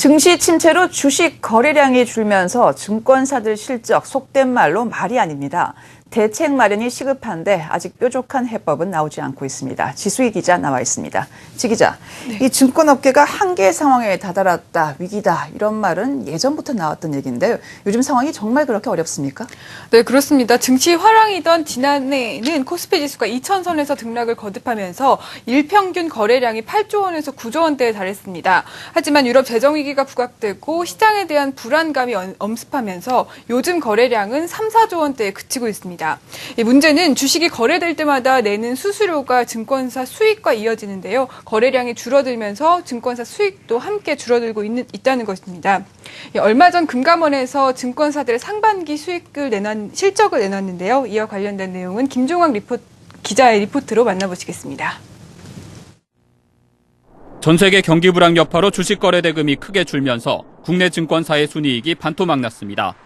증시 침체로 주식 거래량이 줄면서 증권사들 실적 속된 말로 말이 아닙니다. 대책 마련이 시급한데 아직 뾰족한 해법은 나오지 않고 있습니다. 지수희 기자 나와 있습니다. 지 기자, 이 증권업계가 한계 상황에 다다랐다, 위기다 이런 말은 예전부터 나왔던 얘기인데요. 요즘 상황이 정말 그렇게 어렵습니까? 네, 그렇습니다. 증시 화랑이던 지난해에는 코스피 지수가 2,000선에서 등락을 거듭하면서 일평균 거래량이 8조 원에서 9조 원대에 달했습니다. 하지만 유럽 재정위기가 부각되고 시장에 대한 불안감이 엄습하면서 요즘 거래량은 3, 4조 원대에 그치고 있습니다. 이 문제는 주식이 거래될 때마다 내는 수수료가 증권사 수익과 이어지는데요. 거래량이 줄어들면서 증권사 수익도 함께 줄어들고 있다는 것입니다. 얼마 전 금감원에서 증권사들의 상반기 실적을 내놨는데요. 이와 관련된 내용은 김종학 기자의 리포트로 만나보시겠습니다. 전 세계 경기 불황 여파로 주식 거래 대금이 크게 줄면서 국내 증권사의 순이익이 반토막 났습니다.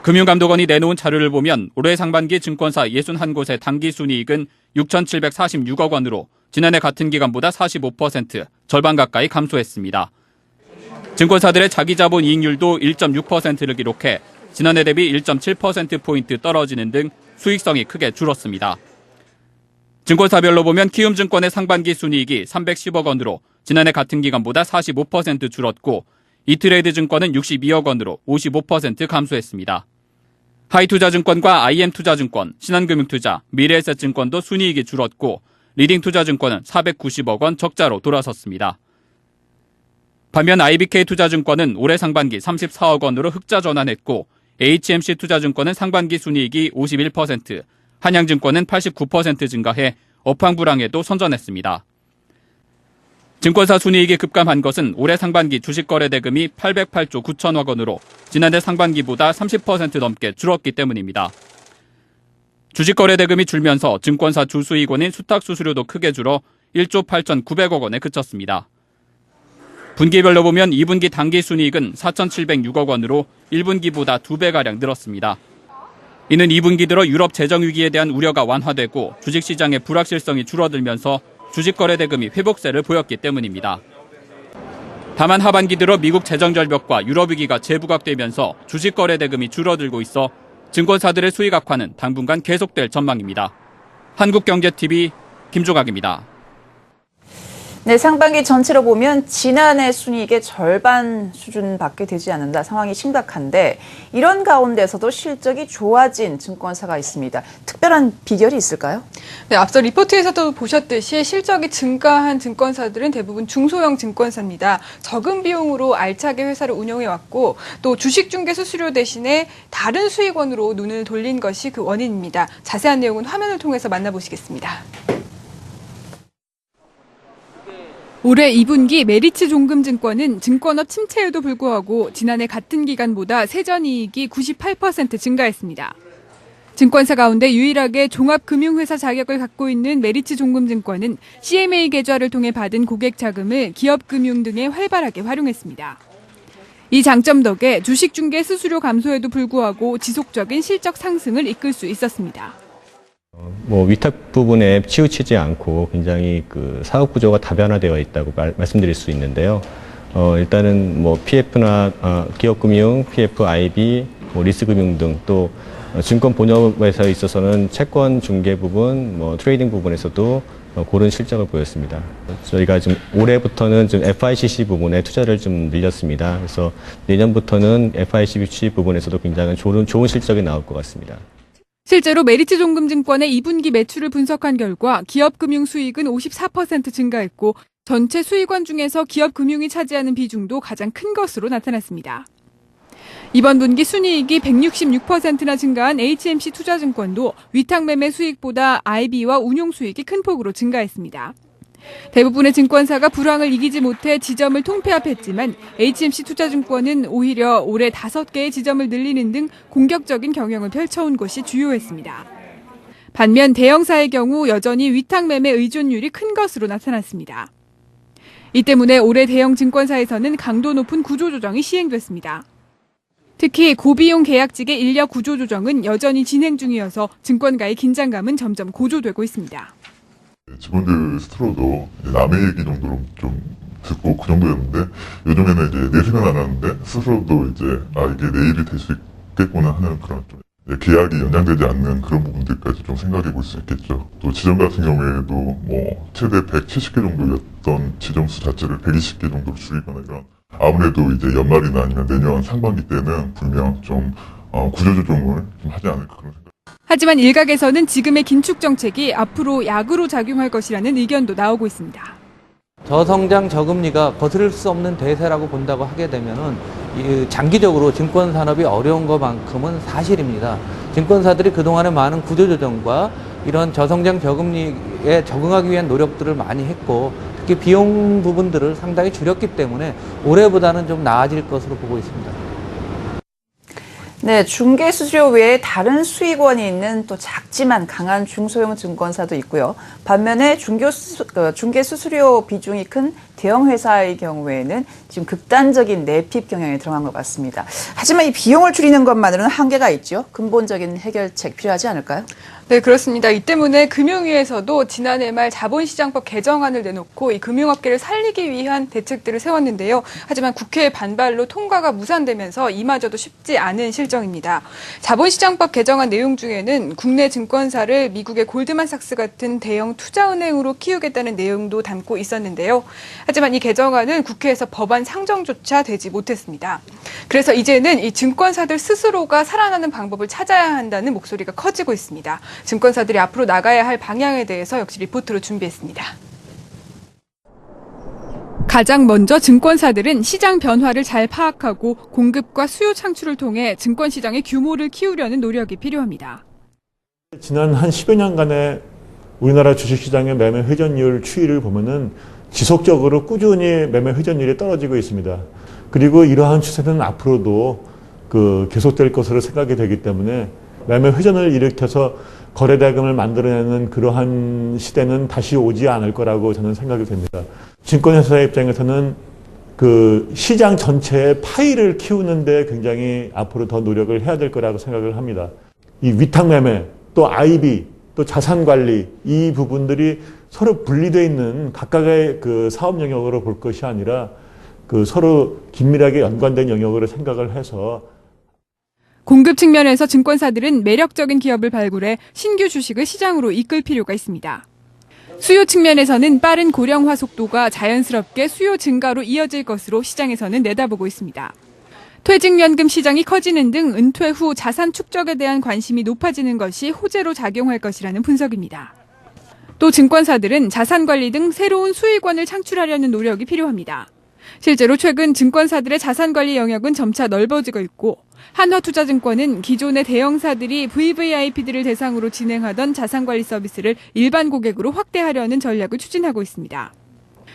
금융감독원이 내놓은 자료를 보면 올해 상반기 증권사 61곳의 당기 순이익은 6,746억 원으로 지난해 같은 기간보다 45%, 절반 가까이 감소했습니다. 증권사들의 자기자본 이익률도 1.6%를 기록해 지난해 대비 1.7%포인트 떨어지는 등 수익성이 크게 줄었습니다. 증권사별로 보면 키움증권의 상반기 순이익이 310억 원으로 지난해 같은 기간보다 45% 줄었고 이트레이드증권은 62억 원으로 55% 감소했습니다. 하이투자증권과 IM투자증권, 신한금융투자, 미래에셋증권도 순이익이 줄었고 리딩투자증권은 490억 원 적자로 돌아섰습니다. 반면 IBK투자증권은 올해 상반기 34억 원으로 흑자 전환했고 HMC투자증권은 상반기 순이익이 51%, 한양증권은 89% 증가해 업황 불황에도 선전했습니다. 증권사 순이익이 급감한 것은 올해 상반기 주식 거래 대금이 808조 9천억 원으로 지난해 상반기보다 30% 넘게 줄었기 때문입니다. 주식 거래 대금이 줄면서 증권사 주수익원인 수탁수수료도 크게 줄어 1조 8,900억 원에 그쳤습니다. 분기별로 보면 2분기 당기 순이익은 4,706억 원으로 1분기보다 2배가량 늘었습니다. 이는 2분기 들어 유럽 재정위기에 대한 우려가 완화되고 주식시장의 불확실성이 줄어들면서 주식 거래 대금이 회복세를 보였기 때문입니다. 다만 하반기 들어 미국 재정 절벽과 유럽 위기가 재부각되면서 주식 거래 대금이 줄어들고 있어 증권사들의 수익 악화는 당분간 계속될 전망입니다. 한국경제TV 김종학입니다. 네, 상반기 전체로 보면 지난해 순이익의 절반 수준밖에 되지 않는다. 상황이 심각한데 이런 가운데서도 실적이 좋아진 증권사가 있습니다. 특별한 비결이 있을까요? 네, 앞서 리포트에서도 보셨듯이 실적이 증가한 증권사들은 대부분 중소형 증권사입니다. 적은 비용으로 알차게 회사를 운영해왔고 또 주식중개 수수료 대신에 다른 수익원으로 눈을 돌린 것이 그 원인입니다. 자세한 내용은 화면을 통해서 만나보시겠습니다. 올해 2분기 메리츠종금증권은 증권업 침체에도 불구하고 지난해 같은 기간보다 세전이익이 98% 증가했습니다. 증권사 가운데 유일하게 종합금융회사 자격을 갖고 있는 메리츠종금증권은 CMA 계좌를 통해 받은 고객 자금을 기업금융 등에 활발하게 활용했습니다. 이 장점 덕에 주식중개 수수료 감소에도 불구하고 지속적인 실적 상승을 이끌 수 있었습니다. 위탁 부분에 치우치지 않고 굉장히 사업 구조가 다변화되어 있다고 말씀드릴 수 있는데요. 일단은 PF나 기업금융, PF, IB, 리스금융 등 또 증권 본업에서 있어서는 채권 중개 부분, 트레이딩 부분에서도 고른 실적을 보였습니다. 저희가 지금 올해부터는 좀 FICC 부분에 투자를 좀 늘렸습니다. 그래서 내년부터는 FICC 부분에서도 굉장히 좋은 실적이 나올 것 같습니다. 실제로 메리츠종금증권의 2분기 매출을 분석한 결과 기업금융 수익은 54% 증가했고 전체 수익원 중에서 기업금융이 차지하는 비중도 가장 큰 것으로 나타났습니다. 이번 분기 순이익이 166%나 증가한 HMC 투자증권도 위탁매매 수익보다 IB와 운용 수익이 큰 폭으로 증가했습니다. 대부분의 증권사가 불황을 이기지 못해 지점을 통폐합했지만 HMC 투자증권은 오히려 올해 5개의 지점을 늘리는 등 공격적인 경영을 펼쳐온 것이 주요했습니다. 반면 대형사의 경우 여전히 위탁매매 의존율이 큰 것으로 나타났습니다. 이 때문에 올해 대형 증권사에서는 강도 높은 구조조정이 시행됐습니다. 특히 고비용 계약직의 인력 구조조정은 여전히 진행 중이어서 증권가의 긴장감은 점점 고조되고 있습니다. 직원들 스스로도 남의 얘기 정도로 좀 듣고 그 정도였는데 요즘에는 이제 내일은 안 하는데 스스로도 이제 이게 내일이 될 수 있겠구나 하는 그런 좀 이제 계약이 연장되지 않는 그런 부분들까지 좀 생각해 볼 수 있겠죠. 또 지점 같은 경우에도 뭐 최대 170개 정도였던 지점 수 자체를 120개 정도로 줄이거나 이런 아무래도 이제 연말이나 아니면 내년 상반기 때는 분명 좀 구조조정을 좀 하지 않을까 그런 생각. 하지만 일각에서는 지금의 긴축 정책이 앞으로 약으로 작용할 것이라는 의견도 나오고 있습니다. 저성장 저금리가 거스를 수 없는 대세라고 본다고 하게 되면은 장기적으로 증권 산업이 어려운 것만큼은 사실입니다. 증권사들이 그동안에 많은 구조조정과 이런 저성장 저금리에 적응하기 위한 노력들을 많이 했고 특히 비용 부분들을 상당히 줄였기 때문에 올해보다는 좀 나아질 것으로 보고 있습니다. 네, 중개 수수료 외에 다른 수익원이 있는 또 작지만 강한 중소형 증권사도 있고요. 반면에 중개 수수료 비중이 큰 대형 회사의 경우에는 지금 극단적인 내핍 경향에 들어간 것 같습니다. 하지만 이 비용을 줄이는 것만으로는 한계가 있죠. 근본적인 해결책 필요하지 않을까요? 네, 그렇습니다. 이 때문에 금융위에서도 지난해 말 자본시장법 개정안을 내놓고 이 금융업계를 살리기 위한 대책들을 세웠는데요. 하지만 국회의 반발로 통과가 무산되면서 이마저도 쉽지 않은 실정입니다. 자본시장법 개정안 내용 중에는 국내 증권사를 미국의 골드만삭스 같은 대형 투자은행으로 키우겠다는 내용도 담고 있었는데요. 하지만 이 개정안은 국회에서 법안 상정조차 되지 못했습니다. 그래서 이제는 이 증권사들 스스로가 살아나는 방법을 찾아야 한다는 목소리가 커지고 있습니다. 증권사들이 앞으로 나가야 할 방향에 대해서 역시 리포트로 준비했습니다. 가장 먼저 증권사들은 시장 변화를 잘 파악하고 공급과 수요 창출을 통해 증권시장의 규모를 키우려는 노력이 필요합니다. 지난 한 10여 년간의 우리나라 주식시장의 매매 회전율 추이를 보면은 지속적으로 꾸준히 매매 회전율이 떨어지고 있습니다. 그리고 이러한 추세는 앞으로도 계속될 것으로 생각이 되기 때문에 매매 회전을 일으켜서 거래대금을 만들어내는 그러한 시대는 다시 오지 않을 거라고 저는 생각이 됩니다. 증권회사의 입장에서는 시장 전체의 파이를 키우는데 굉장히 앞으로 더 노력을 해야 될 거라고 생각을 합니다. 이 위탁매매, 또 IB, 또 자산관리 이 부분들이 서로 분리되어 있는 각각의 사업 영역으로 볼 것이 아니라 서로 긴밀하게 연관된 영역으로 생각을 해서 공급 측면에서 증권사들은 매력적인 기업을 발굴해 신규 주식을 시장으로 이끌 필요가 있습니다. 수요 측면에서는 빠른 고령화 속도가 자연스럽게 수요 증가로 이어질 것으로 시장에서는 내다보고 있습니다. 퇴직연금 시장이 커지는 등 은퇴 후 자산 축적에 대한 관심이 높아지는 것이 호재로 작용할 것이라는 분석입니다. 또 증권사들은 자산관리 등 새로운 수익원을 창출하려는 노력이 필요합니다. 실제로 최근 증권사들의 자산관리 영역은 점차 넓어지고 있고 한화투자증권은 기존의 대형사들이 VVIP들을 대상으로 진행하던 자산관리 서비스를 일반 고객으로 확대하려는 전략을 추진하고 있습니다.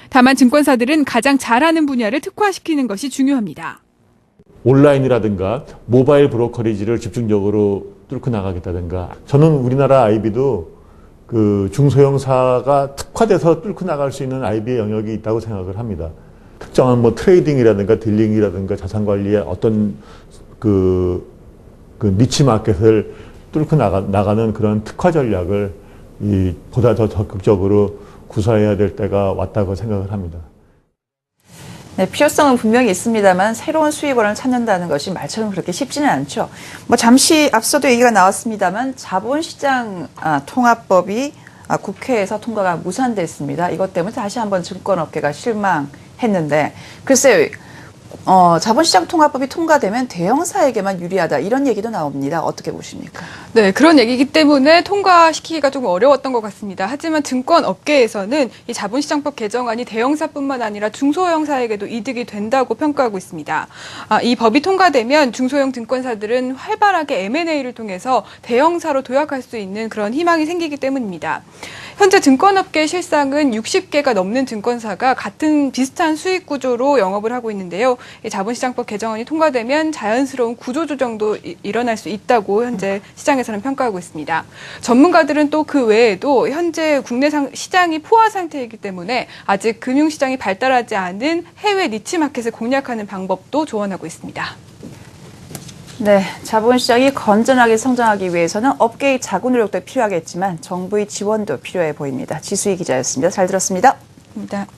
다만 증권사들은 가장 잘하는 분야를 특화시키는 것이 중요합니다. 온라인이라든가 모바일 브로커리지를 집중적으로 뚫고 나가겠다든가 저는 우리나라 IB도 중소형사가 특화돼서 뚫고 나갈 수 있는 IB의 영역이 있다고 생각을 합니다. 특정한 트레이딩이라든가 딜링이라든가 자산관리의 어떤 니치 마켓을 뚫고 나가는 그런 특화 전략을 보다 더 적극적으로 구사해야 될 때가 왔다고 생각을 합니다. 네, 필요성은 분명히 있습니다만 새로운 수익원을 찾는다는 것이 말처럼 그렇게 쉽지는 않죠. 잠시 앞서도 얘기가 나왔습니다만 자본시장 통합법이 국회에서 통과가 무산됐습니다. 이것 때문에 다시 한번 증권업계가 실망했는데 글쎄요. 자본시장 통합법이 통과되면 대형사에게만 유리하다 이런 얘기도 나옵니다. 어떻게 보십니까? 네, 그런 얘기이기 때문에 통과시키기가 조금 어려웠던 것 같습니다. 하지만 증권업계에서는 이 자본시장법 개정안이 대형사뿐만 아니라 중소형사에게도 이득이 된다고 평가하고 있습니다. 이 법이 통과되면 중소형 증권사들은 활발하게 M&A를 통해서 대형사로 도약할 수 있는 그런 희망이 생기기 때문입니다. 현재 증권업계의 실상은 60개가 넘는 증권사가 같은 비슷한 수익 구조로 영업을 하고 있는데요. 이 자본시장법 개정안이 통과되면 자연스러운 구조조정도 일어날 수 있다고 현재 시장에서는 평가하고 있습니다. 전문가들은 또 그 외에도 현재 국내 시장이 포화 상태이기 때문에 아직 금융시장이 발달하지 않은 해외 니치마켓을 공략하는 방법도 조언하고 있습니다. 네, 자본시장이 건전하게 성장하기 위해서는 업계의 자구 노력도 필요하겠지만 정부의 지원도 필요해 보입니다. 지수희 기자였습니다. 잘 들었습니다. 감사합니다.